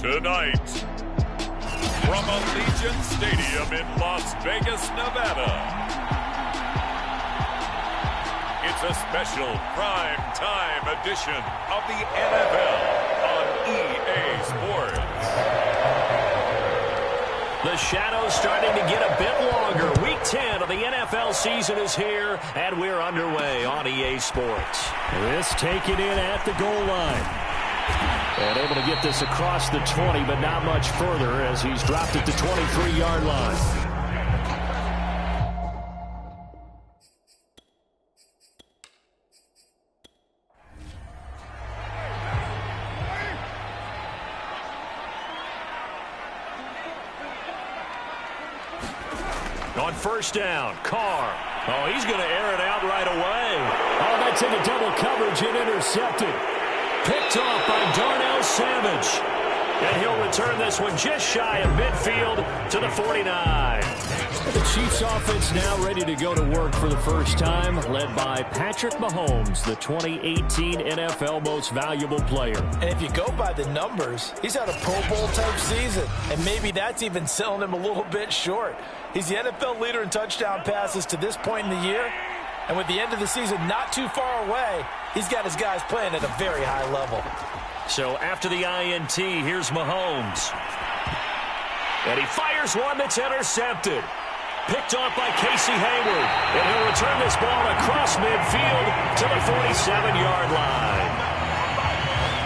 Tonight, from Allegiant Stadium in Las Vegas, Nevada, it's a special prime time edition of the NFL on EA Sports. The shadow's starting to get a bit longer. Week 10 of the NFL season is here, and we're underway on EA Sports. This taken in at the goal line. And able to get this across the 20, but not much further as he's dropped at the 23-yard line. On first down, Carr. Oh, he's going to air it out right away. Oh, that's into double coverage and intercepted. Picked off by Darnell Savage. And he'll return this one just shy of midfield to the 49. The Chiefs offense now ready to go to work for the first time, led by Patrick Mahomes, the 2018 NFL Most Valuable Player. And if you go by the numbers, he's had a Pro Bowl type season. And maybe that's even selling him a little bit short. He's the NFL leader in touchdown passes to this point in the year. And with the end of the season not too far away, he's got his guys playing at a very high level. So after the INT, here's Mahomes. And he fires one that's intercepted. Picked off by Casey Hayward. And he'll return this ball across midfield to the 47-yard line.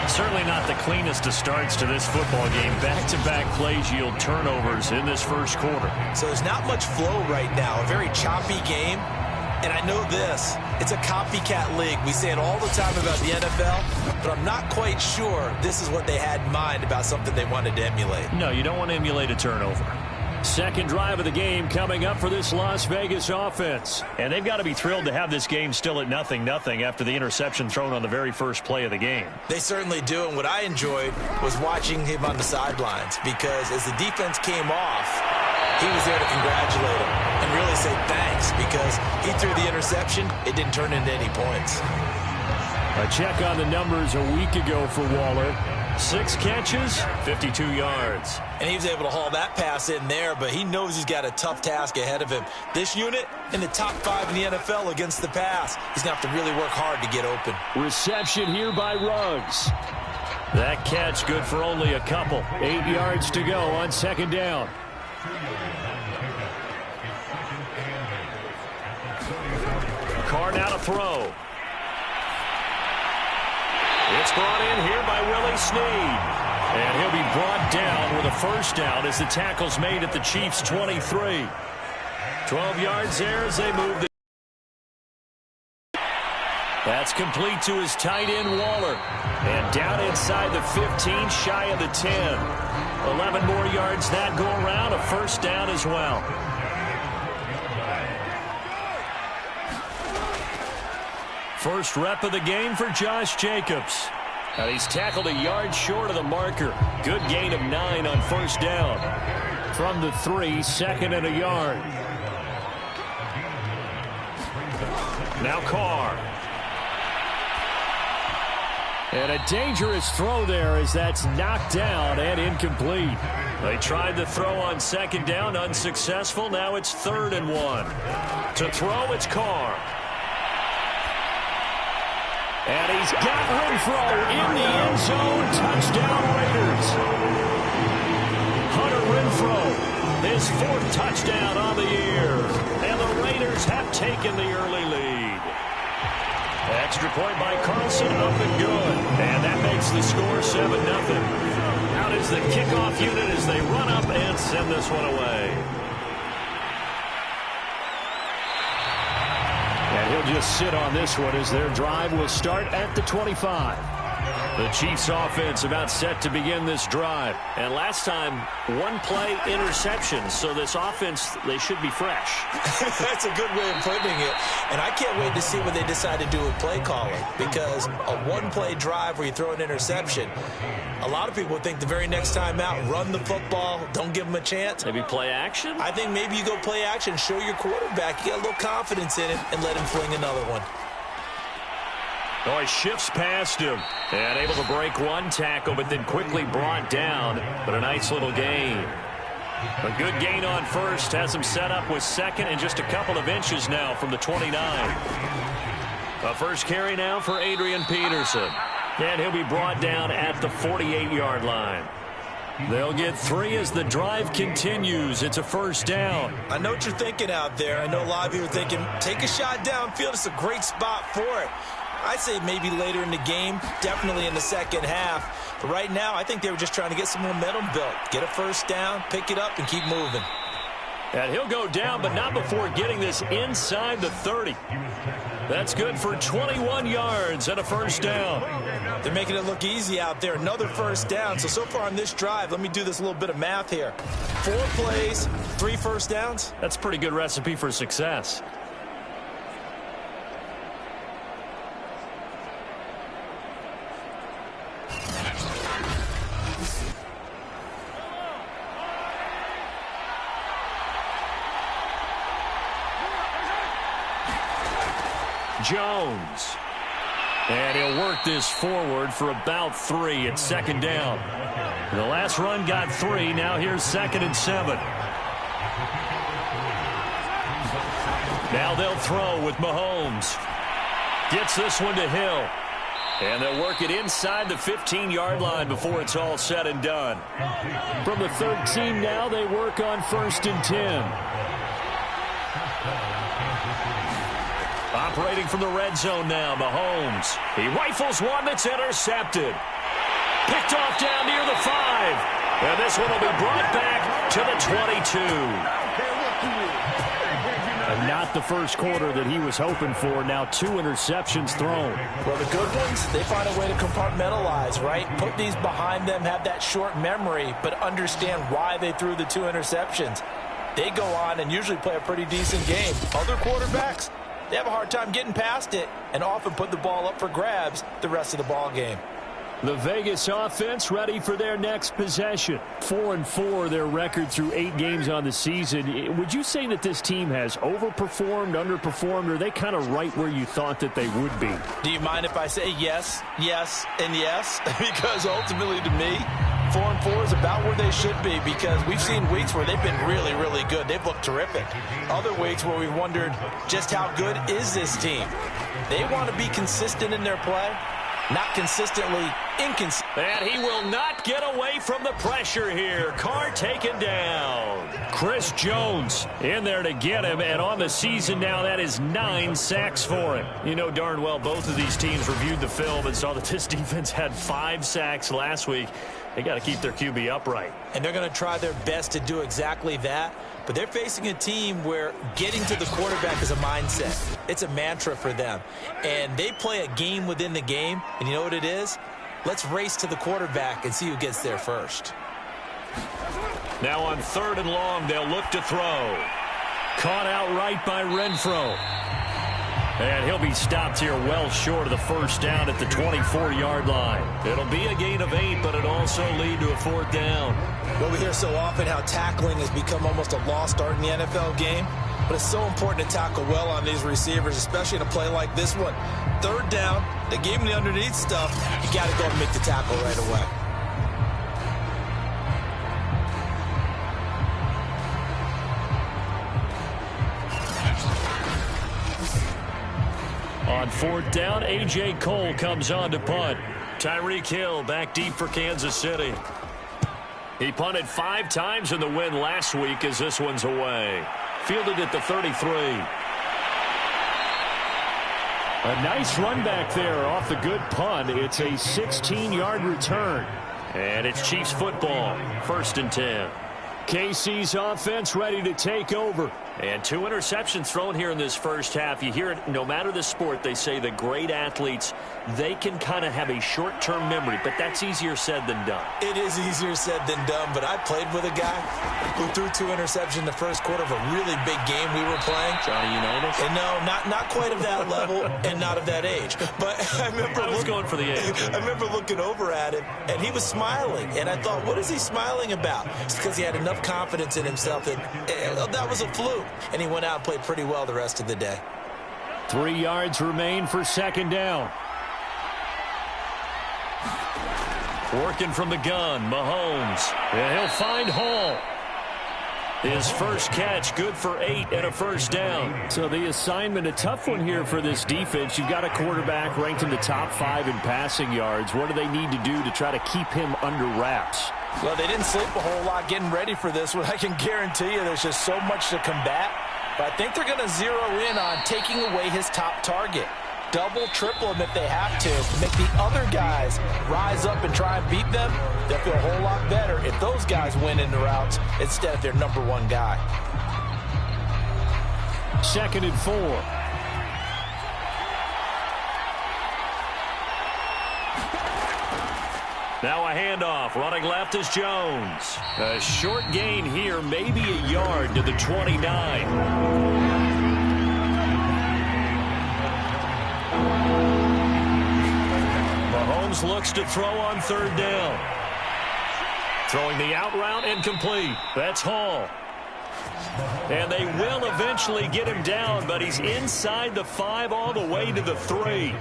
Certainly not the cleanest of starts to this football game. Back-to-back plays yield turnovers in this first quarter. So there's not much flow right now. A very choppy game. And I know this, it's a copycat league. We say it all the time about the NFL, but I'm not quite sure this is what they had in mind about something they wanted to emulate. No, you don't want to emulate a turnover. Second drive of the game coming up for this Las Vegas offense. And they've got to be thrilled to have this game still at 0-0 after the interception thrown on the very first play of the game. They certainly do, and what I enjoyed was watching him on the sidelines because as the defense came off, he was there to congratulate him and really say thanks because he threw the interception. It didn't turn into any points. A check on the numbers a week ago for Waller. 6 catches, 52 yards. And he was able to haul that pass in there, but he knows he's got a tough task ahead of him. This unit in the top 5 in the NFL against the pass. He's going to have to really work hard to get open. Reception here by Ruggs. That catch good for only a couple. 8 yards to go on second down. Carr now to throw. It's brought in here by Willie Snead. And he'll be brought down with a first down as the tackle's made at the Chiefs' 23. 12 yards there as they move. That's complete to his tight end, Waller. And down inside the 15, shy of the 10. 11 more yards that go around, a first down as well. First rep of the game for Josh Jacobs. And he's tackled a yard short of the marker. Good gain of 9 on first down. From the 3, second and a yard. Now Carr. And a dangerous throw there as that's knocked down and incomplete. They tried the throw on second down, unsuccessful. Now it's 3rd and 1. To throw, it's Carr. And he's got Renfro in the end zone. Touchdown, Raiders. Hunter Renfro, his 4th touchdown on the year. And the Raiders have taken the early lead. Extra point by Carlson, up and good. And that makes the score 7-0. Out is the kickoff unit as they run up and send this one away. And he'll just sit on this one as their drive will start at the 25. The Chiefs offense about set to begin this drive. And last time, 1-play interception. So this offense, they should be fresh. That's a good way of putting it. And I can't wait to see what they decide to do with play calling. Because a 1-play drive where you throw an interception, a lot of people think the very next time out, run the football, don't give them a chance. Maybe play action? I think maybe you go play action, show your quarterback, you got a little confidence in him, and let him fling another one. Oh, he shifts past him and able to break one tackle, but then quickly brought down. But a nice little gain. A good gain on first has him set up with second and just a couple of inches now from the 29. A first carry now for Adrian Peterson. And he'll be brought down at the 48-yard line. They'll get 3 as the drive continues. It's a first down. I know what you're thinking out there. I know a lot of you are thinking, take a shot downfield. It's a great spot for it. I'd say maybe later in the game, definitely in the second half. But right now, I think they were just trying to get some momentum built. Get a first down, pick it up, and keep moving. And he'll go down, but not before getting this inside the 30. That's good for 21 yards and a first down. They're making it look easy out there. Another first down. So far on this drive, let me do this little bit of math here. 4 plays, 3 first downs. That's a pretty good recipe for success. Jones. And he'll work this forward for about 3. It's second down. The last run got 3. Now here's 2nd and 7. Now they'll throw with Mahomes. Gets this one to Hill. And they'll work it inside the 15-yard line before it's all said and done. From the 13 now, they work on 1st and 10. Operating from the red zone now, Mahomes. He rifles one that's intercepted. Picked off down near the 5. And this one will be brought back to the 22. And not the first quarter that he was hoping for. Now 2 interceptions thrown. Well, the good ones, they find a way to compartmentalize, right? Put these behind them, have that short memory, but understand why they threw the 2 interceptions. They go on and usually play a pretty decent game. Other quarterbacks, they have a hard time getting past it and often put the ball up for grabs the rest of the ball game. The Vegas offense ready for their next possession. 4-4 their record through 8 games on the season. Would you say that this team has overperformed, underperformed, or are they kind of right where you thought that they would be? Do you mind if I say yes, yes, and yes? Because ultimately to me, 4-4 is about where they should be, because we've seen weeks where they've been really, really good. They've looked terrific. Other weeks where we've wondered just how good is this team. They want to be consistent in their play, not consistently inconsistent. And he will not get away from the pressure here. Carr taken down. Chris Jones in there to get him, and on the season now, that is 9 sacks for him. You know darn well both of these teams reviewed the film and saw that this defense had 5 sacks last week. They got to keep their QB upright. And they're going to try their best to do exactly that. But they're facing a team where getting to the quarterback is a mindset. It's a mantra for them. And they play a game within the game. And you know what it is? Let's race to the quarterback and see who gets there first. Now on 3rd and long, they'll look to throw. Caught outright by Renfro. And he'll be stopped here well short of the first down at the 24-yard line. It'll be a gain of 8, but it'll also lead to a 4th down. Well, we hear so often how tackling has become almost a lost art in the NFL game. But it's so important to tackle well on these receivers, especially in a play like this one. 3rd down, they gave him the underneath stuff. You got to go and make the tackle right away. On 4th down, A.J. Cole comes on to punt. Tyreek Hill back deep for Kansas City. He punted 5 times in the win last week as this one's away. Fielded at the 33. A nice run back there off the good punt. It's a 16-yard return. And it's Chiefs football. 1st and 10. KC's offense ready to take over. And 2 interceptions thrown here in this first half. You hear it, no matter the sport, they say the great athletes, they can kind of have a short-term memory, but that's easier said than done. It is easier said than done, but I played with a guy who threw 2 interceptions in the first quarter of a really big game we were playing. Johnny Unitas? And no, not quite of that level and not of that age. But I remember going for the age. I remember looking over at him, and he was smiling. And I thought, what is he smiling about? It's because he had enough confidence in himself that was a fluke. And he went out and played pretty well the rest of the day. 3 yards remain for 2nd down. Working from the gun, Mahomes. And he'll find Hall. His first catch, good for 8 and a first down. So the assignment, a tough one here for this defense. You've got a quarterback ranked in the top 5 in passing yards. What do they need to do to try to keep him under wraps? Well, they didn't sleep a whole lot getting ready for this one. I can guarantee you there's just so much to combat. But I think they're going to zero in on taking away his top target. Double, triple him if they have to. Make the other guys rise up and try and beat them. They'll feel a whole lot better if those guys win in the routes instead of their number 1 guy. 2nd and 4. Now a handoff. Running left is Jones. A short gain here, maybe a yard to the 29. Mahomes looks to throw on 3rd down. Throwing the out route incomplete. That's Hall. And they will eventually get him down, but he's inside the 5 all the way to the 3.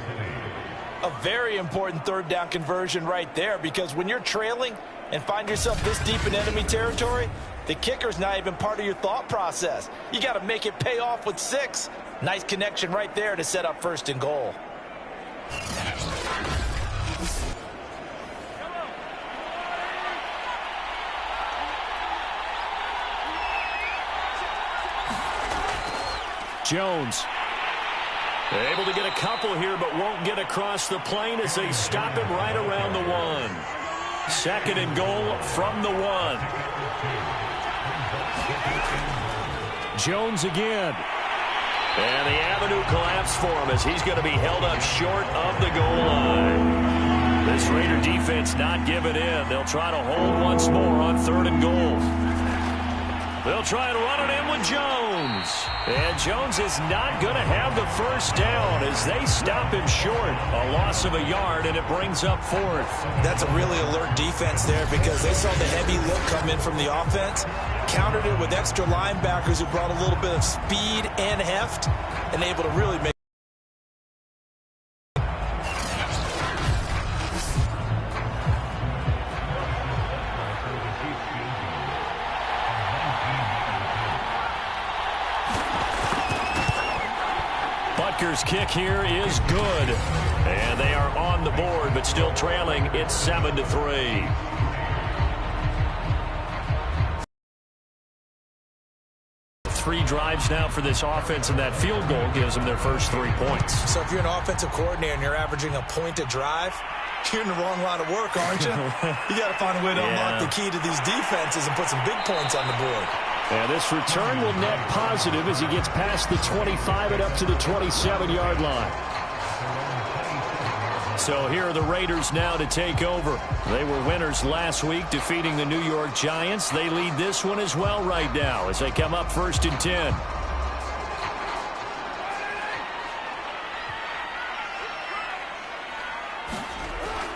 A very important 3rd down conversion right there, because when you're trailing and find yourself this deep in enemy territory, the kicker's not even part of your thought process. You got to make it pay off with 6. Nice connection right there to set up 1st and goal. Jones. Able to get a couple here, but won't get across the plane as they stop him right around the 1. 2nd and goal from the 1. Jones again. And the avenue collapsed for him as he's going to be held up short of the goal line. This Raider defense not giving in. They'll try to hold once more on 3rd and goal. They'll try and run it in with Jones. And Jones is not going to have the first down as they stop him short. A loss of a yard, and it brings up 4th. That's a really alert defense there because they saw the heavy lift come in from the offense, countered it with extra linebackers who brought a little bit of speed and heft, and able to really make Butker's kick here is good. And they are on the board, but still trailing. It's 7-3. 3 drives now for this offense, and that field goal gives them their first 3 points. So if you're an offensive coordinator and you're averaging a point a drive, you're in the wrong line of work, aren't you? You got to find a way to unlock the key to these defenses and put some big points on the board. And this return will net positive as he gets past the 25 and up to the 27-yard line. So here are the Raiders now to take over. They were winners last week, defeating the New York Giants. They lead this one as well right now as they come up 1st and 10.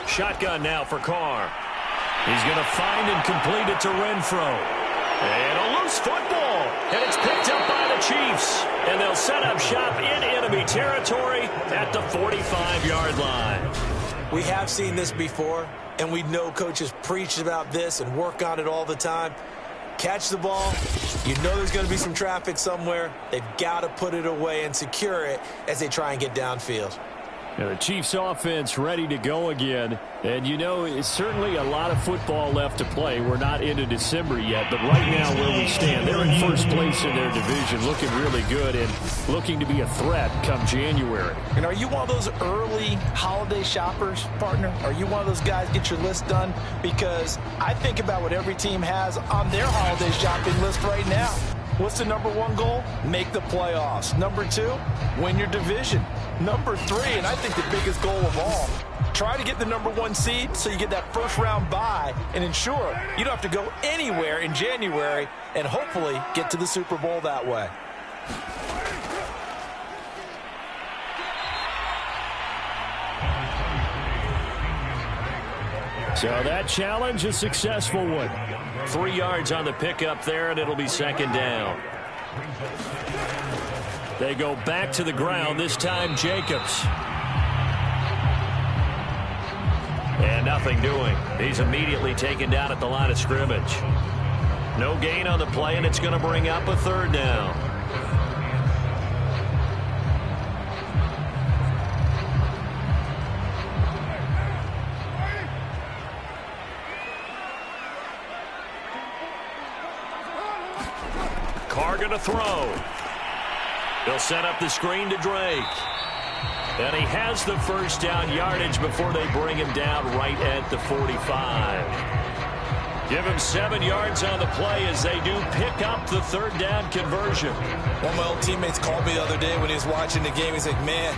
Shotgun now for Carr. He's going to find and complete it to Renfro. And a loose football. And it's picked up by the Chiefs. And they'll set up shop in enemy territory at the 45-yard line. We have seen this before, and we know coaches preach about this and work on it all the time. Catch the ball. You know there's going to be some traffic somewhere. They've got to put it away and secure it as they try and get downfield. And the Chiefs offense ready to go again. And, you know, it's certainly a lot of football left to play. We're not into December yet, but right now where we stand, they're in first place in their division, looking really good and looking to be a threat come January. And are you one of those early holiday shoppers, partner? Are you one of those guys get your list done? Because I think about what every team has on their holiday shopping list right now. What's the number 1 goal? Make the playoffs. Number 2, win your division. Number 3, and I think the biggest goal of all, try to get the number 1 seed so you get that first-round bye and ensure you don't have to go anywhere in January and hopefully get to the Super Bowl that way. So that challenge, a successful one. 3 yards on the pickup there, and it'll be 2nd down. They go back to the ground, this time Jacobs. And nothing doing. He's immediately taken down at the line of scrimmage. No gain on the play, and it's going to bring up a third down. Carr going to throw. He'll set up the screen to Drake. And he has the first down yardage before they bring him down right at the 45. Give him 7 yards on the play as they do pick up the third down conversion. One of my old teammates called me the other day when he was watching the game. He's like, man,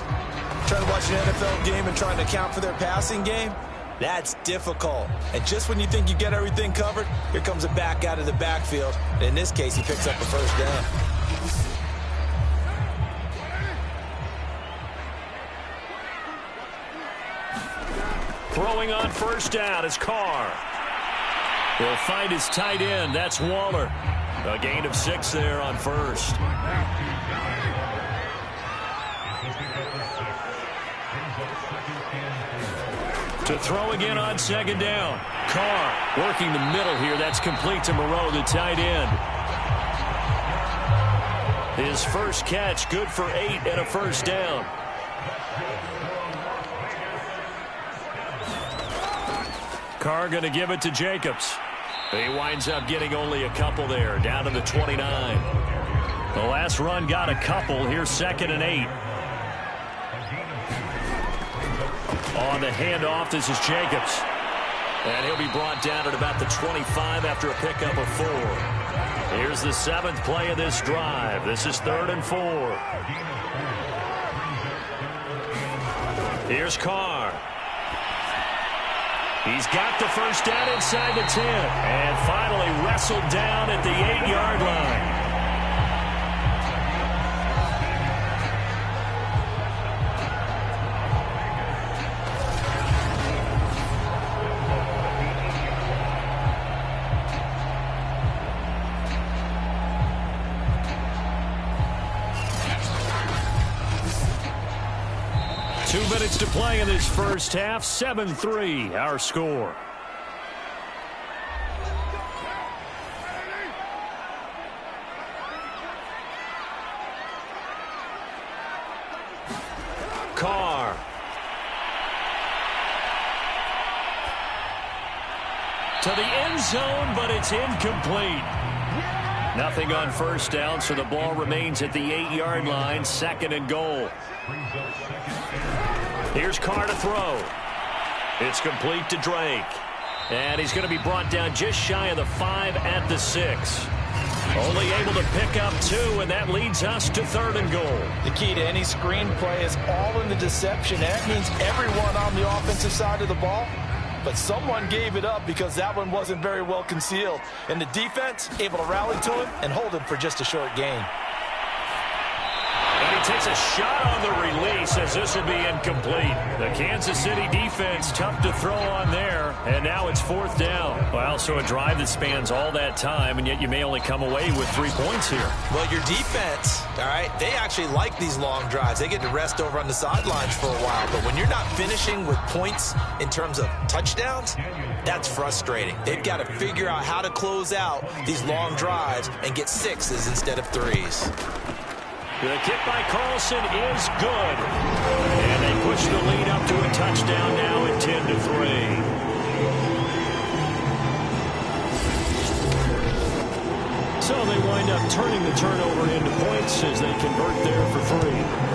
trying to watch an NFL game and trying to account for their passing game, that's difficult. And just when you think you get everything covered, here comes a back out of the backfield. And in this case, he picks up a first down. Throwing on first down is Carr. He'll find his tight end. That's Waller. A gain of 6 there on first. To throw again on second down. Carr working the middle here. That's complete to Moreau, the tight end. His first catch, good for 8 and a first down. Carr going to give it to Jacobs. He winds up getting only a couple there, down to the 29. The last run got a couple. Here's 2nd and 8. On the handoff, this is Jacobs. And he'll be brought down at about the 25 after a pickup of 4. Here's the 7th play of this drive. This is 3rd and 4. Here's Carr. He's got the first down inside the 10. And finally wrestled down at the 8-yard line. Minutes to play in this first half. 7-3 our score. Carr. To the end zone, but it's incomplete. Nothing on first down, so the ball remains at the 8-yard line. 2nd and goal. Here's Carr to throw. It's complete to Drake. And he's going to be brought down just shy of the 5 at the 6. Only able to pick up 2, and that leads us to 3rd and goal. The key to any screen play is all in the deception. That means everyone on the offensive side of the ball. But someone gave it up because that one wasn't very well concealed. And the defense able to rally to him and hold him for just a short gain. And he takes a shot on the release as this will be incomplete. The Kansas City defense tough to throw on there, and now it's 4th down. Well, so a drive that spans all that time, and yet you may only come away with 3 points here. Well, your defense, all right, they actually like these long drives. They get to rest over on the sidelines for a while, but when you're not finishing with points in terms of touchdowns, that's frustrating. They've got to figure out how to close out these long drives and get 6s instead of 3s. The kick by Carlson is good. And they push the lead up to a touchdown now at 10-3. So they wind up turning the turnover into points as they convert there for 3.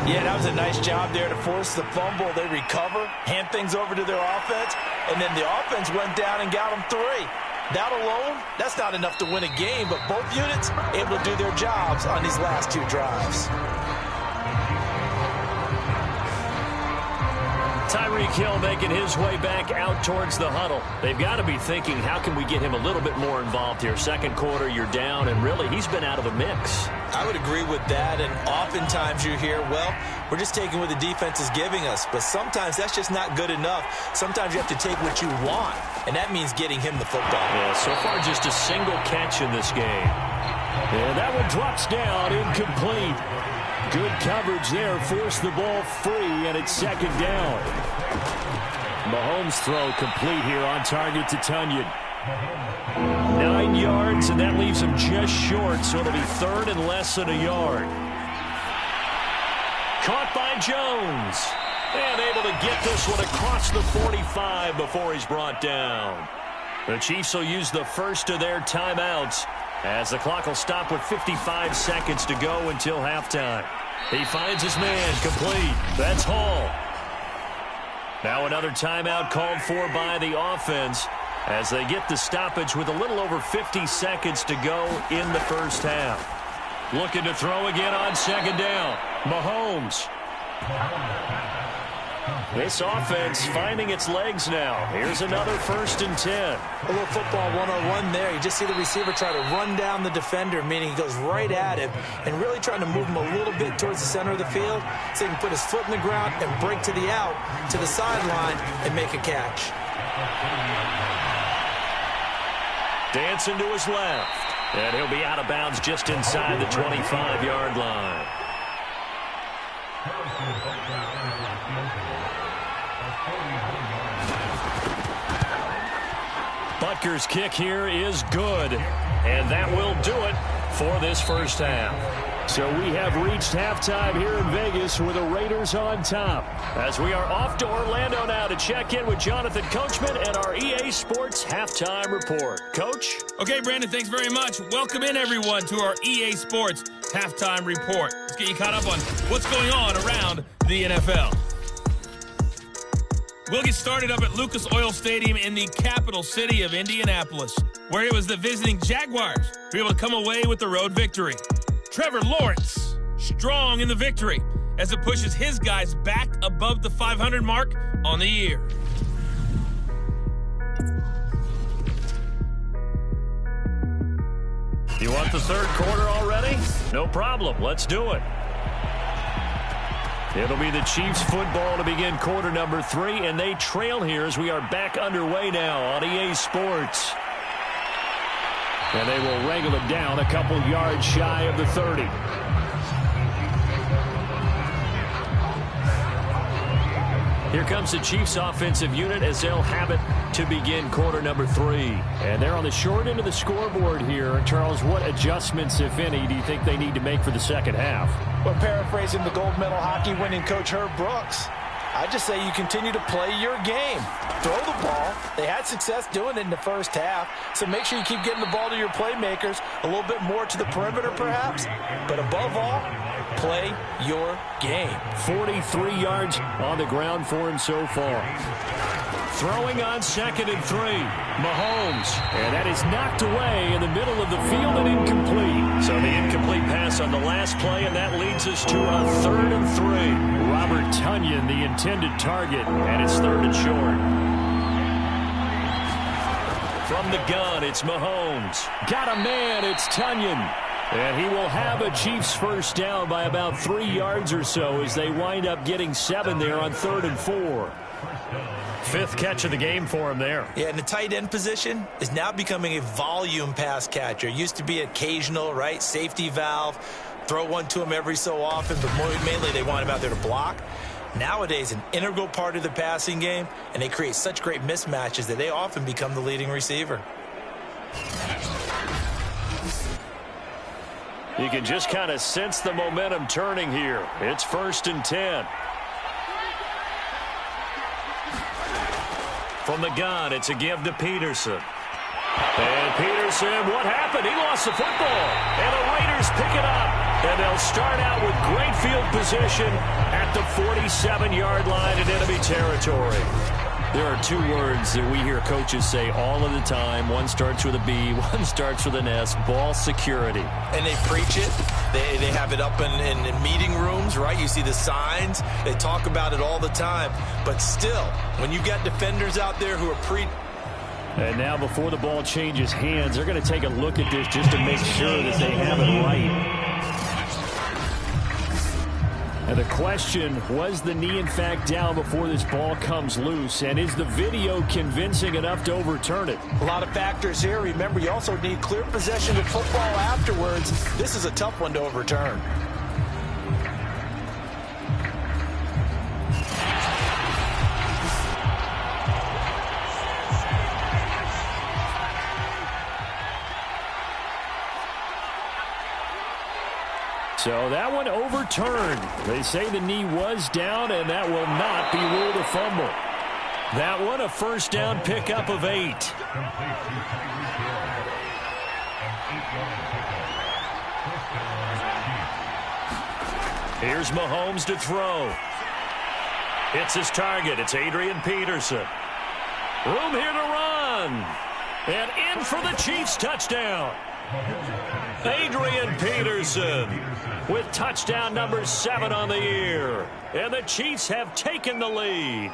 Yeah, that was a nice job there to force the fumble. They recover, hand things over to their offense, and then the offense went down and got them 3. That alone, that's not enough to win a game, but both units able to do their jobs on these last 2 drives. Tyreek Hill making his way back out towards the huddle. They've got to be thinking, how can we get him a little bit more involved here? Second quarter, you're down, and really, he's been out of the mix. I would agree with that, and oftentimes you hear, well, we're just taking what the defense is giving us, but sometimes that's just not good enough. Sometimes you have to take what you want, and that means getting him the football. Yeah, so far just a single catch in this game. And that one drops down, incomplete. Good coverage there, forced the ball free, and it's 2nd down. Mahomes' throw complete here on target to Tunyon. 9 yards, and that leaves him just short, so it'll be third and less than a yard. Caught by Jones. And able to get this one across the 45 before he's brought down. The Chiefs will use the first of their timeouts as the clock will stop with 55 seconds to go until halftime. He finds his man complete. That's Hall. Now another timeout called for by the offense as they get the stoppage with a little over 50 seconds to go in the first half. Looking to throw again on second down. Mahomes. This offense finding its legs now. Here's another 1st and 10. A little football 101 there. You just see the receiver try to run down the defender, meaning he goes right at him and really trying to move him a little bit towards the center of the field so he can put his foot in the ground and break to the out, to the sideline, and make a catch. Dancing to his left. And he'll be out of bounds just inside the 25-yard line. Butker's kick here is good. And that will do it for this first half. So we have reached halftime here in Vegas with the Raiders on top. As we are off to Orlando now to check in with Jonathan Coachman and our EA Sports Halftime Report. Coach? Okay, Brandon, thanks very much. Welcome in, everyone, to our EA Sports Halftime Report. Let's get you caught up on what's going on around the NFL. We'll get started up at Lucas Oil Stadium in the capital city of Indianapolis, where it was the visiting Jaguars who were able to come away with the road victory. Trevor Lawrence, strong in the victory as it pushes his guys back above the 500 mark on the year. You want the third quarter already? No problem. Let's do it. It'll be the Chiefs football to begin quarter number 3, and they trail here as we are back underway now on EA Sports. And they will wrangle him down a couple yards shy of the 30. Here comes the Chiefs offensive unit as they'll have it to begin quarter number 3. And they're on the short end of the scoreboard here. Charles, what adjustments, if any, do you think they need to make for the second half? Well, paraphrasing the gold medal hockey winning coach Herb Brooks, I just say you continue to play your game. Throw the ball. They had success doing it in the first half, so make sure you keep getting the ball to your playmakers, a little bit more to the perimeter perhaps, but above all, play your game. 43 yards on the ground for him so far. Throwing on 2nd and 3. Mahomes. And that is knocked away in the middle of the field and incomplete. So the incomplete pass on the last play, and that leads us to a 3rd and 3. Robert Tunyon, the intended target, and it's 3rd and short. From the gun, it's Mahomes. Got a man, it's Tunyon. And he will have a Chiefs first down by about 3 yards or so as they wind up getting 7 there on 3rd and 4. 5th catch of the game for him there. Yeah, and the tight end position is now becoming a volume pass catcher. Used to be occasional, right? Safety valve. Throw one to him every so often, but mainly they want him out there to block. Nowadays, an integral part of the passing game, and they create such great mismatches that they often become the leading receiver. You can just kind of sense the momentum turning here. It's 1st and 10. From the gun, it's a give to Peterson. And Peterson, what happened? He lost the football. And the Raiders pick it up. And they'll start out with great field position at the 47-yard line in enemy territory. There are 2 words that we hear coaches say all of the time. One starts with a B, one starts with an S, ball security. And they preach it. They have it up in meeting rooms, right? You see the signs. They talk about it all the time. But still, when you've got defenders out there who are And now before the ball changes hands, they're going to take a look at this just to make sure that they have it right. And the question, was the knee in fact down before this ball comes loose? And is the video convincing enough to overturn it? A lot of factors here. Remember, you also need clear possession of football afterwards. This is a tough one to overturn. So that one overturned. They say the knee was down, and that will not be ruled a fumble. That one a first down pickup of 8. Here's Mahomes to throw. Hits his target. It's Adrian Peterson. Room here to run. And in for the Chiefs touchdown. Adrian Peterson with touchdown number 7 on the year. And the Chiefs have taken the lead.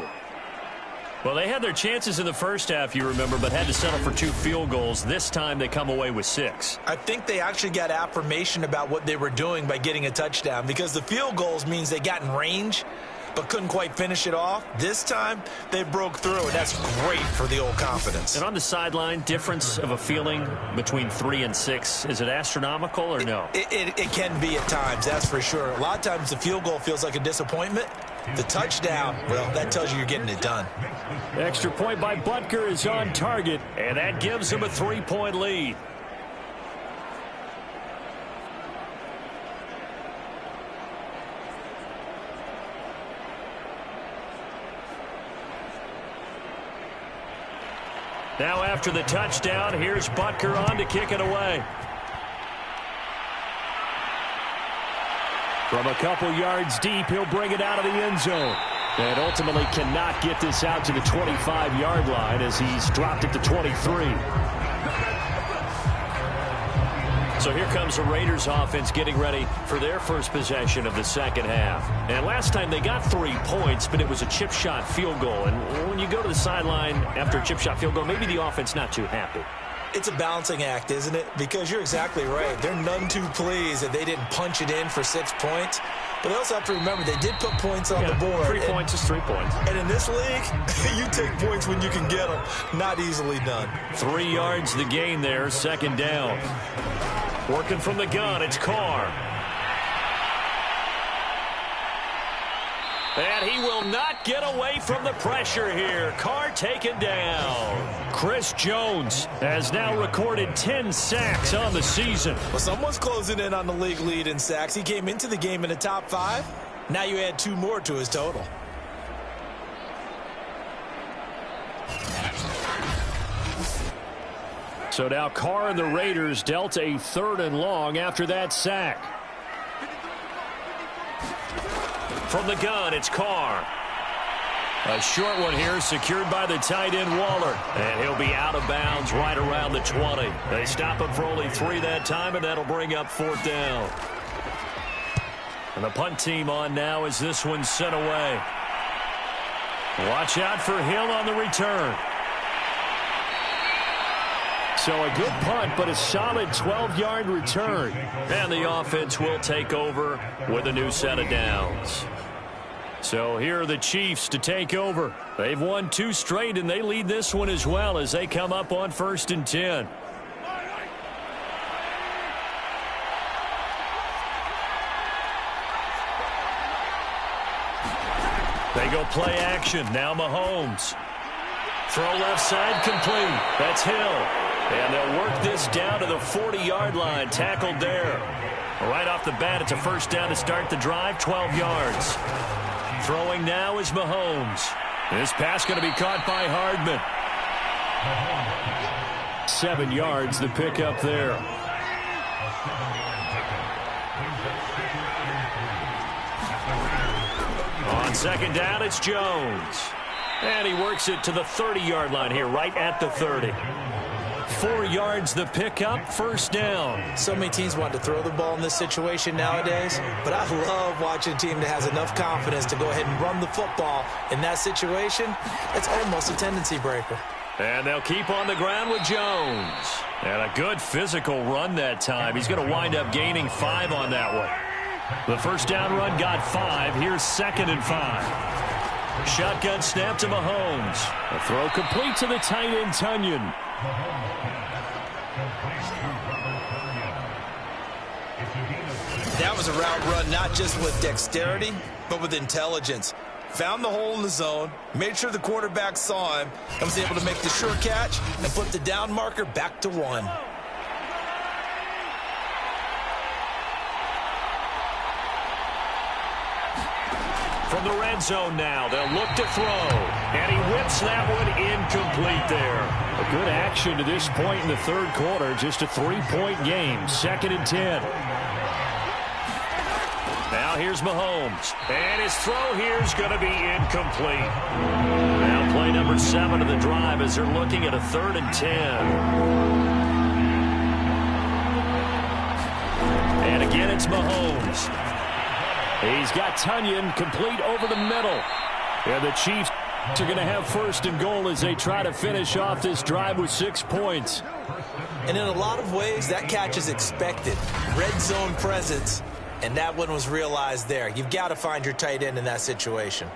Well, they had their chances in the first half, you remember, but had to settle for 2 field goals. This time they come away with 6. I think they actually got affirmation about what they were doing by getting a touchdown, because the field goals means they got in range but couldn't quite finish it off. This time they broke through, and that's great for the old confidence. And on the sideline, difference of a feeling between 3 and 6, is it astronomical or no? It can be at times, that's for sure. A lot of times the field goal feels like a disappointment. The touchdown, well, that tells you you're getting it done. Extra point by Butker is on target, and that gives him a 3-point lead. Now after the touchdown, here's Butker on to kick it away. From a couple yards deep, he'll bring it out of the end zone. And ultimately cannot get this out to the 25-yard line as he's dropped it to 23. So here comes the Raiders offense getting ready for their first possession of the second half. And last time they got 3 points, but it was a chip shot field goal. And when you go to the sideline after a chip shot field goal, maybe the offense not too happy. It's a balancing act, isn't it? Because you're exactly right. They're none too pleased that they didn't punch it in for 6 points. But they also have to remember they did put points on the board. 3 points is 3 points. And in this league, you take points when you can get them. Not easily done. 3 yards the gain there, second down. Working from the gun, it's Carr. And he will not get away from the pressure here. Carr taken down. Chris Jones has now recorded 10 sacks on the season. Well, someone's closing in on the league lead in sacks. He came into the game in the top 5. Now you add 2 more to his total. So now Carr and the Raiders dealt a 3rd and long after that sack. From the gun, it's Carr. A short one here, secured by the tight end Waller. And he'll be out of bounds right around the 20. They stop him for only 3 that time, and that'll bring up 4th down. And the punt team on now as this one's sent away. Watch out for Hill on the return. So a good punt, but a solid 12-yard return. And the offense will take over with a new set of downs. So here are the Chiefs to take over. They've won 2 straight, and they lead this one as well as they come up on 1st and 10. They go play action. Now Mahomes. Throw left side complete. That's Hill. And they'll work this down to the 40-yard line. Tackled there. Right off the bat, it's a first down to start the drive, 12 yards. Throwing now is Mahomes. This pass going to be caught by Hardman. 7 yards, the pickup there. On second down, it's Jones. And he works it to the 30-yard line here, right at the 30. 4 yards the pickup, first down. So many teams want to throw the ball in this situation nowadays, but I love watching a team that has enough confidence to go ahead and run the football. In that situation, it's almost a tendency breaker. And they'll keep on the ground with Jones. And a good physical run that time. He's going to wind up gaining 5 on that one. The first down run got 5. Here's 2nd and 5. Shotgun snap to Mahomes. A throw complete to the tight end, Tunyon. That was a route run not just with dexterity, but with intelligence. Found the hole in the zone, made sure the quarterback saw him, and was able to make the sure catch and flip the down marker back to 1. From the red zone now, they'll look to throw. And he whips that one incomplete there. A good action to this point in the third quarter. Just a 3-point game. 2nd and 10. Now here's Mahomes. And his throw here is going to be incomplete. Now play number 7 of the drive as they're looking at a 3rd and 10. And again, it's Mahomes. He's got Tunyon complete over the middle. And the Chiefs are going to have 1st and goal as they try to finish off this drive with 6 points. And in a lot of ways, that catch is expected. Red zone presence, and that one was realized there. You've got to find your tight end in that situation.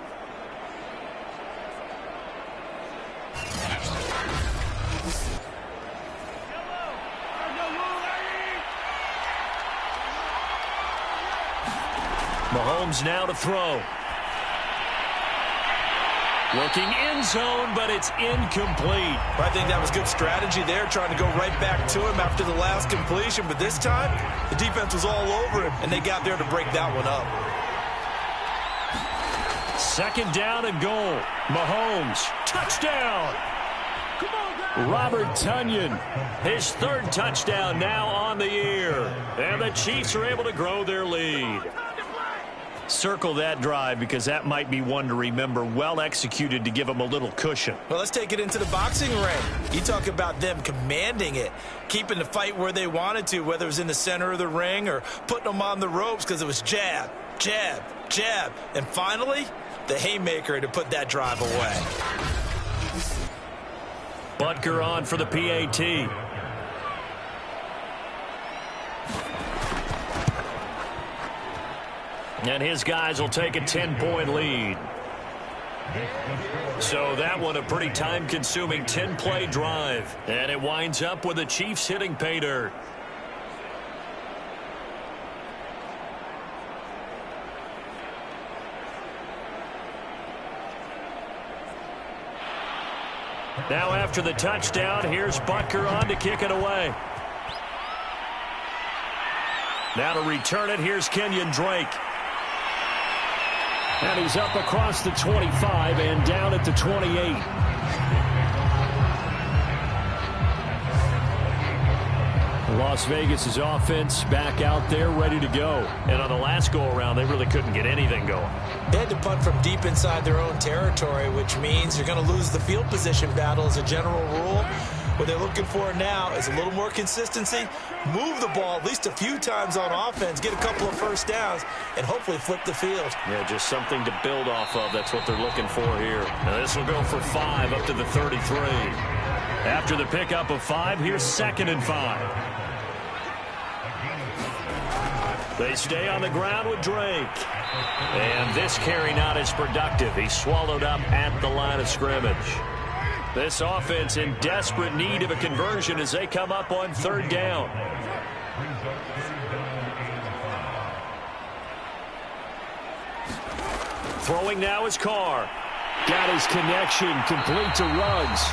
Mahomes now to throw. Looking end zone, but it's incomplete. I think that was good strategy there, trying to go right back to him after the last completion. But this time, the defense was all over him, and they got there to break that one up. 2nd down and goal. Mahomes, touchdown. Robert Tunyon, his 3rd touchdown now on the year. And the Chiefs are able to grow their lead. Circle that drive because that might be one to remember. Well executed to give them a little cushion. Well, let's take it into the boxing ring. You talk about them commanding it, keeping the fight where they wanted to, whether it was in the center of the ring or putting them on the ropes because it was jab, jab, jab. And finally, the haymaker to put that drive away. Butker on for the PAT. And his guys will take a 10-point lead. So that one a pretty time-consuming 10-play drive. And it winds up with the Chiefs hitting pay dirt. Now after the touchdown, here's Butker on to kick it away. Now to return it, here's Kenyon Drake. And he's up across the 25 and down at the 28. Las Vegas' offense back out there ready to go. And on the last go-around, they really couldn't get anything going. They had to punt from deep inside their own territory, which means you're going to lose the field position battle as a general rule. What they're looking for now is a little more consistency, move the ball at least a few times on offense, get a couple of first downs, and hopefully flip the field. Yeah, just something to build off of. That's what they're looking for here. Now this will go for 5 up to the 33. After the pickup of 5, here's 2nd and 5. They stay on the ground with Drake. And this carry not as productive. He's swallowed up at the line of scrimmage. This offense in desperate need of a conversion as they come up on 3rd down. Throwing now is Carr. Got his connection complete to Ruggs.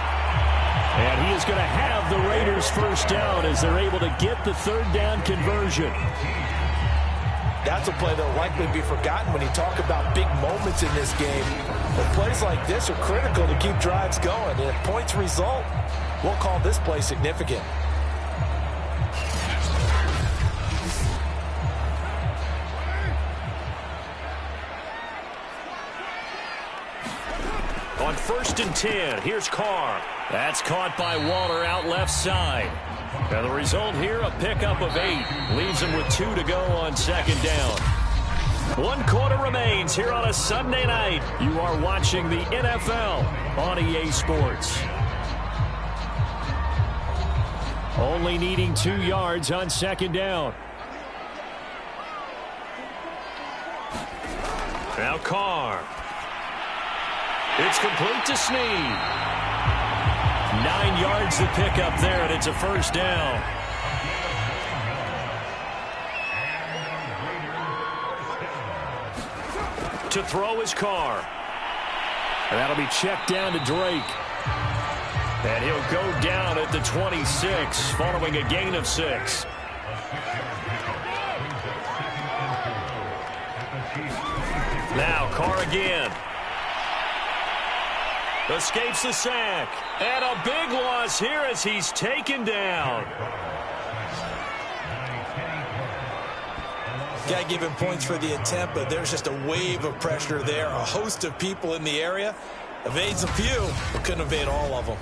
And he is going to have the Raiders 1st down as they're able to get the 3rd down conversion. That's a play that will likely be forgotten when you talk about big moments in this game. But plays like this are critical to keep drives going. And if points result, we'll call this play significant. On 1st and 10, here's Carr. That's caught by Waller out left side. And the result here, a pickup of 8. Leaves him with 2 to go on 2nd down. 1 quarter remains here on a Sunday night. You are watching the NFL on EA Sports. Only needing 2 yards on 2nd down. Now Carr. It's complete to Snead. 9 yards to pick up there, and it's a 1st down. To throw is Carr. And that'll be checked down to Drake. And he'll go down at the 26, following a gain of 6. Now Carr again. Escapes the sack. And a big loss here as he's taken down. Got to give him points for the attempt, but there's just a wave of pressure there. A host of people in the area. Evades a few, but couldn't evade all of them.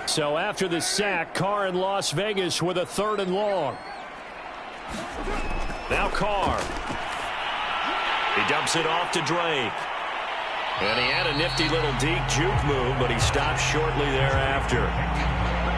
So after the sack, Carr in Las Vegas with a 3rd and long. Now Carr. He dumps it off to Drake. And he had a nifty little deep juke move, but he stopped shortly thereafter.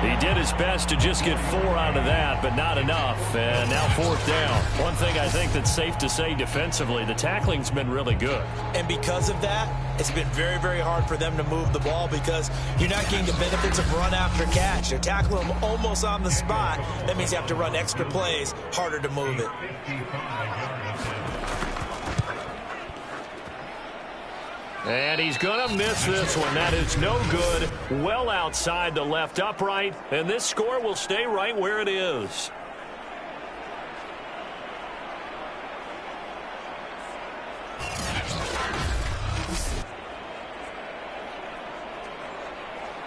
He did his best to just get 4 out of that, but not enough. And now 4th down. One thing I think that's safe to say defensively, the tackling's been really good. And because of that, it's been very, very hard for them to move the ball because you're not getting the benefits of run after catch. They're tackling them almost on the spot. That means you have to run extra plays, harder to move it. And he's going to miss this one. That is no good. Well outside the left upright. And this score will stay right where it is.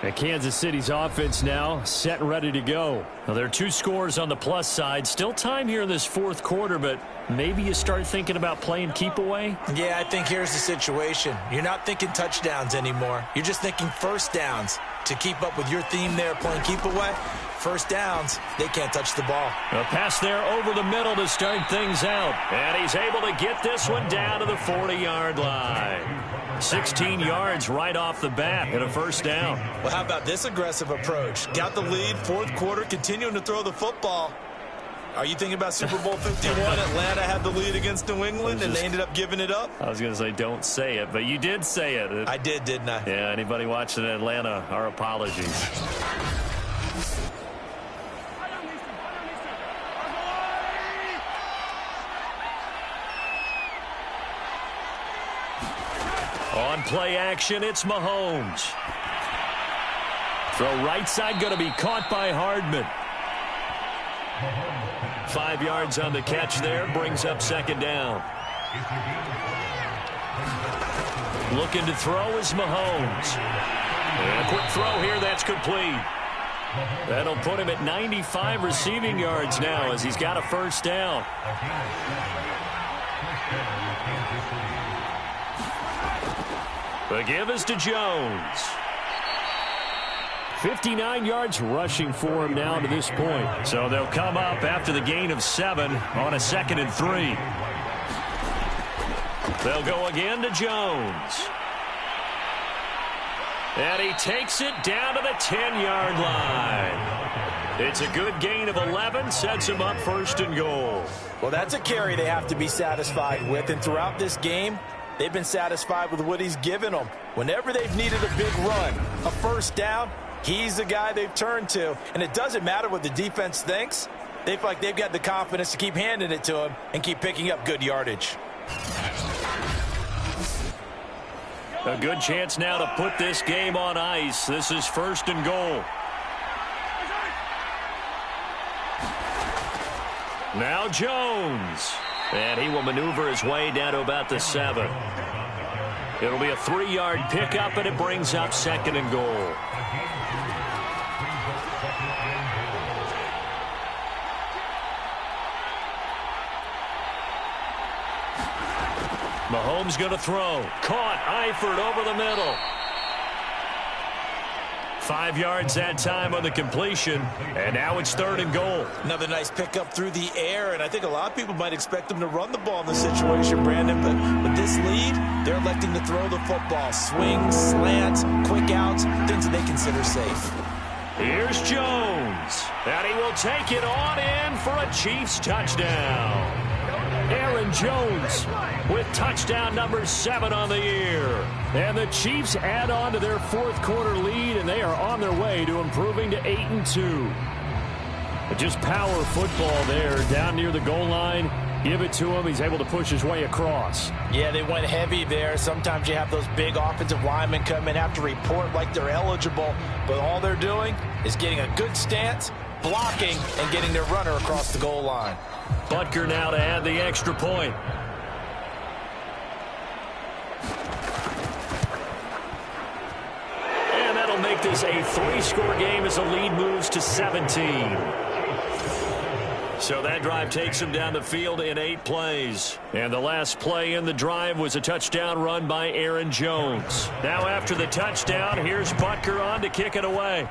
And Kansas City's offense now set and ready to go. Now, there are 2 scores on the plus side. Still time here in this 4th quarter, but maybe you start thinking about playing keep away? Yeah, I think here's the situation. You're not thinking touchdowns anymore. You're just thinking first downs. To keep up with your theme there, playing keep away, first downs, they can't touch the ball. A pass there over the middle to start things out. And he's able to get this one down to the 40-yard line. 16 yards right off the bat and a first down. Well, how about this aggressive approach? Got the lead, 4th quarter, continuing to throw the football. Are you thinking about Super Bowl 51? Atlanta had the lead against New England, and they ended up giving it up? I was going to say don't say it, but you did say it. I did, didn't I? Yeah, anybody watching Atlanta, our apologies. On play action, it's Mahomes. Throw right side, going to be caught by Hardman. 5 yards on the catch there, brings up 2nd down. Looking to throw is Mahomes. And a quick throw here, that's complete. That'll put him at 95 receiving yards now as he's got a first down. The give is to Jones. 59 yards rushing for him now to this point. So they'll come up after the gain of 7 on a 2nd and 3. They'll go again to Jones. And he takes it down to the 10-yard line. It's a good gain of 11, sets him up 1st and goal. Well, that's a carry they have to be satisfied with, and throughout this game, they've been satisfied with what he's given them. Whenever they've needed a big run, a first down, he's the guy they've turned to. And it doesn't matter what the defense thinks. They feel like they've got the confidence to keep handing it to him and keep picking up good yardage. A good chance now to put this game on ice. This is 1st and goal. Now Jones. And he will maneuver his way down to about the 7. It'll be a 3-yard pickup, and it brings up 2nd and goal. Mahomes going to throw. Caught. Eifert over the middle. 5 yards that time on the completion, and now it's 3rd and goal. Another nice pickup through the air, and I think a lot of people might expect them to run the ball in this situation, Brandon, but with this lead, they're electing to throw the football. Swings, slants, quick outs, things that they consider safe. Here's Jones, and he will take it on in for a Chiefs touchdown. Aaron Jones with touchdown number 7 on the year. And the Chiefs add on to their 4th quarter lead, and they are on their way to improving to 8-2. But just power football there down near the goal line. Give it to him. He's able to push his way across. Yeah, they went heavy there. Sometimes you have those big offensive linemen come in, have to report like they're eligible, but all they're doing is getting a good stance, blocking, and getting their runner across the goal line. Butker now to add the extra point. And that'll make this a 3-score game as the lead moves to 17. So that drive takes him down the field in 8 plays. And the last play in the drive was a touchdown run by Aaron Jones. Now after the touchdown, here's Butker on to kick it away.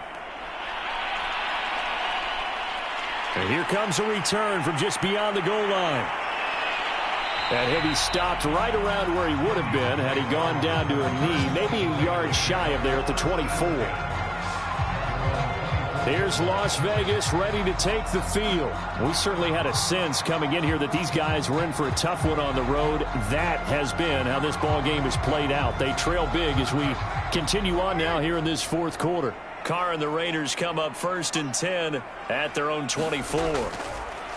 And here comes a return from just beyond the goal line. And he'll be stopped right around where he would have been had he gone down to a knee, maybe a yard shy of there at the 24. Here's Las Vegas ready to take the field. We certainly had a sense coming in here that these guys were in for a tough one on the road. That has been how this ball game has played out. They trail big as we continue on now here in this fourth quarter. Carr and the Raiders come up 1st and 10 at their own 24.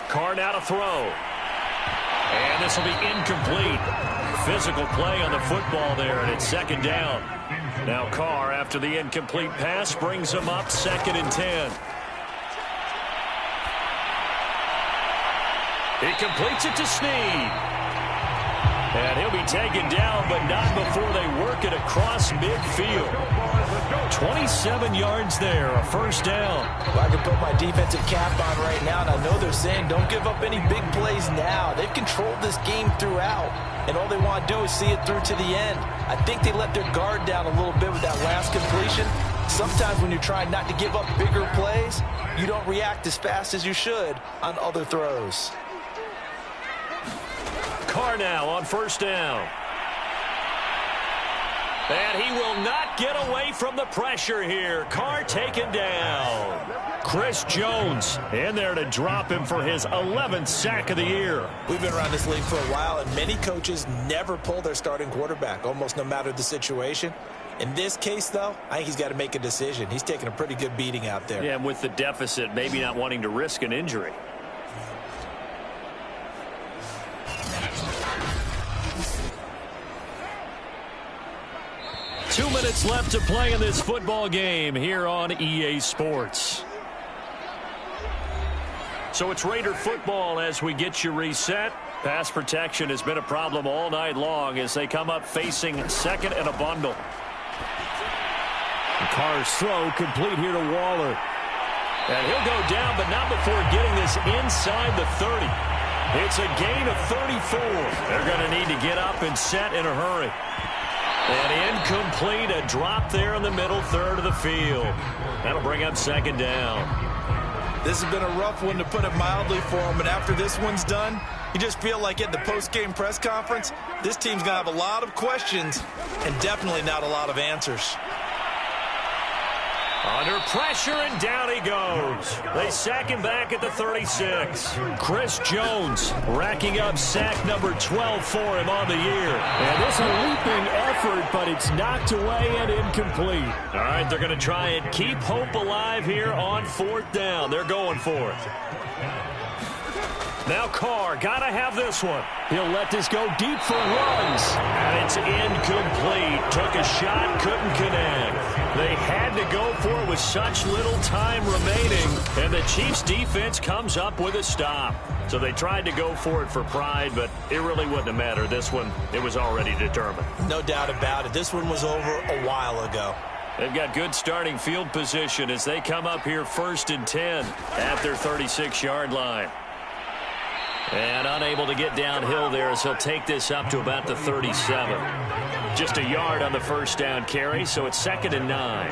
Carr now to throw. And this will be incomplete. Physical play on the football there, and it's 2nd down. Now Carr, after the incomplete pass, brings him up 2nd and 10. He completes it to Snead. And he'll be taken down, but not before they work it across midfield. 27 yards there, a 1st down. Well, I can put my defensive cap on right now, and I know they're saying don't give up any big plays now. They've controlled this game throughout, and all they want to do is see it through to the end. I think they let their guard down a little bit with that last completion. Sometimes when you're trying not to give up bigger plays, you don't react as fast as you should on other throws. Carr now on 1st down. And he will not get away from the pressure here. Carr taken down. Chris Jones in there to drop him for his 11th sack of the year. We've been around this league for a while, and many coaches never pull their starting quarterback, almost no matter the situation. In this case, though, I think he's got to make a decision. He's taking a pretty good beating out there. Yeah, and with the deficit, maybe not wanting to risk an injury. Two minutes left to play in this football game here on EA Sports. So it's Raider football as we get you reset. Pass protection has been a problem all night long as they come up facing 2nd and a bundle. Carr's throw complete here to Waller. And he'll go down, but not before getting this inside the 30. It's a gain of 34. They're going to need to get up and set in a hurry. And incomplete, a drop there in the middle third of the field. That'll bring up 2nd down. This has been a rough one, to put it mildly, for him. And after this one's done, you just feel like at the post-game press conference, this team's going to have a lot of questions and definitely not a lot of answers. Under pressure, and down he goes. They sack him back at the 36. Chris Jones racking up sack number 12 for him on the year. And this is a leaping effort, but it's knocked away and incomplete. All right, they're going to try and keep hope alive here on 4th down. They're going for it. Now Carr, got to have this one. He'll let this go deep for runs. And it's incomplete. Took a shot, couldn't connect. They had to go for it with such little time remaining. And the Chiefs defense comes up with a stop. So they tried to go for it for pride, but it really wouldn't have mattered. This one, it was already determined. No doubt about it. This one was over a while ago. They've got good starting field position as they come up here 1st and 10 at their 36-yard line. And unable to get downhill there as he'll take this up to about the 37. Just a yard on the 1st down carry, so it's 2nd and 9.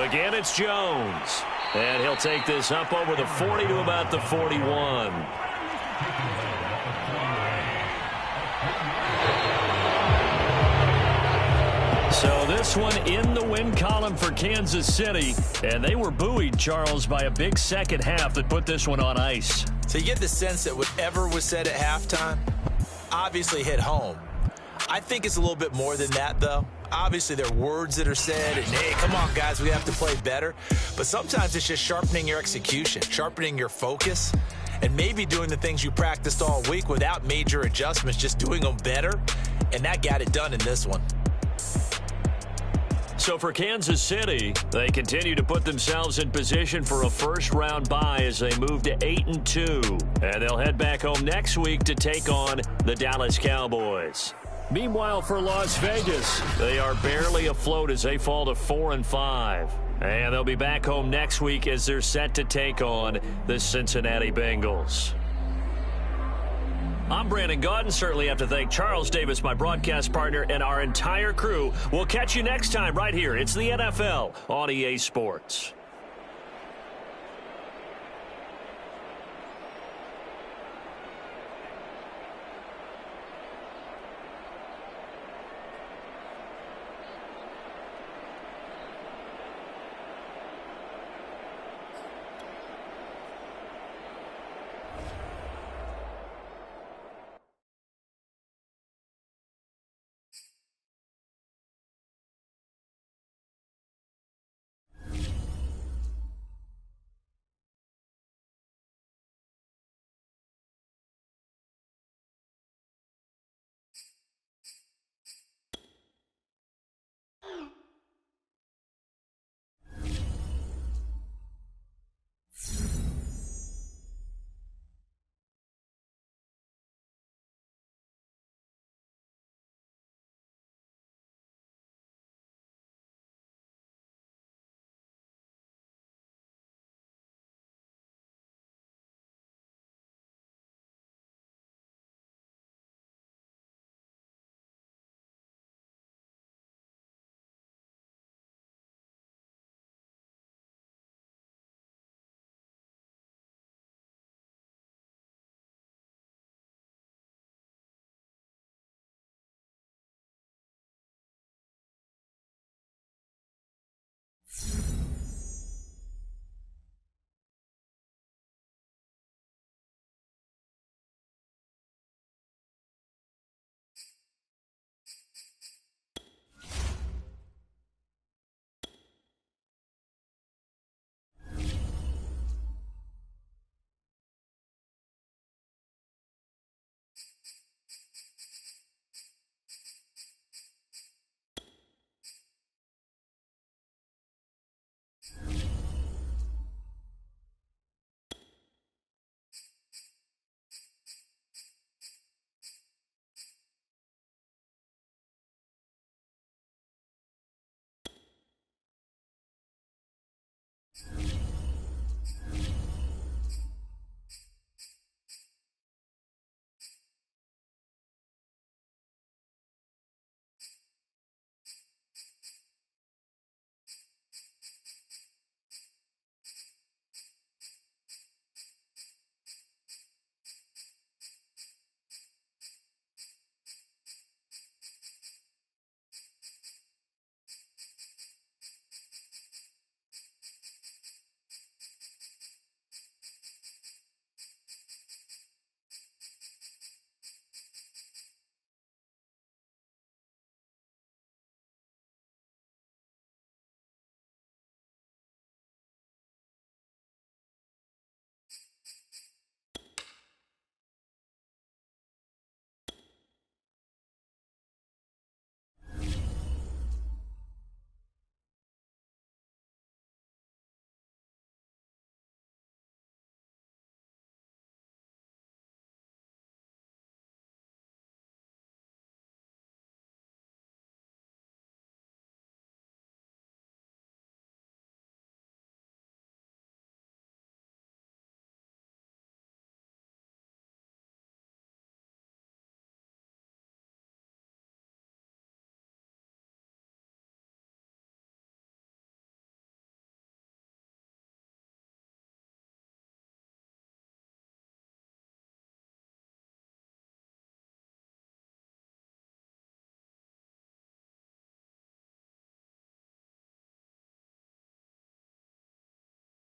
Again, it's Jones. And he'll take this up over the 40 to about the 41. So this one in the win column for Kansas City. And they were buoyed, Charles, by a big second half that put this one on ice. So you get the sense that whatever was said at halftime obviously hit home. I think it's a little bit more than that, though. Obviously, there are words that are said, and, hey, come on, guys, we have to play better. But sometimes it's just sharpening your execution, sharpening your focus, and maybe doing the things you practiced all week without major adjustments, just doing them better. And that got it done in this one. So for Kansas City, they continue to put themselves in position for a first-round bye as they move to 8-2. And they'll head back home next week to take on the Dallas Cowboys. Meanwhile, for Las Vegas, they are barely afloat as they fall to 4-5. And they'll be back home next week as they're set to take on the Cincinnati Bengals. I'm Brandon Gaudin. Certainly have to thank Charles Davis, my broadcast partner, and our entire crew. We'll catch you next time right here. It's the NFL on EA Sports.